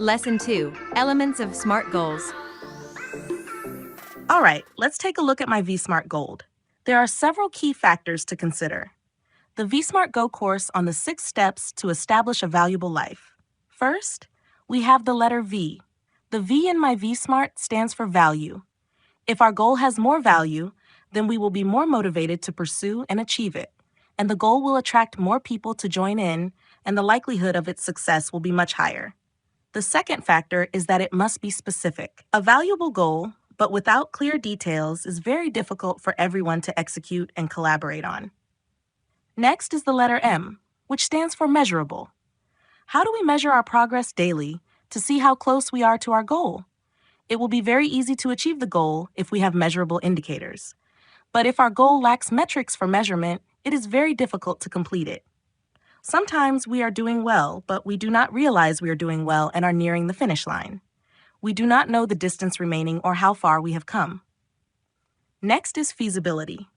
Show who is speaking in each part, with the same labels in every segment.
Speaker 1: Lesson 2. Elements of SMART Goals.
Speaker 2: All right, let's take a look at my VSMART goal. There are several key factors to consider. The VSMART Go course on the 6 steps to establish a valuable life. First, we have the letter V. The V in my VSMART stands for value. If our goal has more value, then we will be more motivated to pursue and achieve it, and the goal will attract more people to join in, and the likelihood of its success will be much higher. The second factor is that it must be specific. A valuable goal, but without clear details, is very difficult for everyone to execute and collaborate on. Next is the letter M, which stands for measurable. How do we measure our progress daily to see how close we are to our goal? It will be very easy to achieve the goal if we have measurable indicators. But if our goal lacks metrics for measurement, it is very difficult to complete it. Sometimes we are doing well, but we do not realize we are doing well and are nearing the finish line. We do not know the distance remaining or how far we have come. Next is feasibility.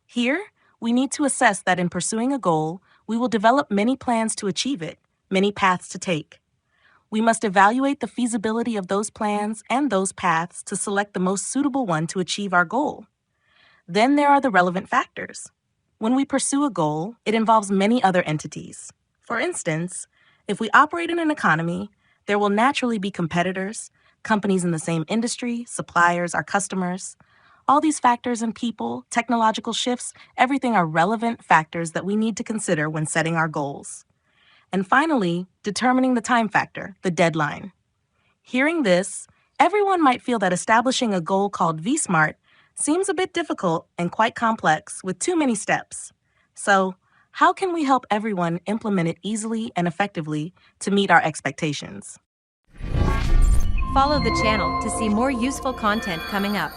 Speaker 2: Here, we need to assess that in pursuing a goal, we will develop many plans to achieve it, many paths to take. We must evaluate the feasibility of those plans and those paths to select the most suitable one to achieve our goal. Then there are the relevant factors. When we pursue a goal, it involves many other entities. For instance, if we operate in an economy, there will naturally be competitors, companies in the same industry, suppliers, our customers. All these factors and people, technological shifts, everything are relevant factors that we need to consider when setting our goals. And finally, determining the time factor, the deadline. Hearing this, everyone might feel that establishing a goal called VSMART seems a bit difficult and quite complex with too many steps. So, how can we help everyone implement it easily and effectively to meet our expectations?
Speaker 1: Follow the channel to see more useful content coming up.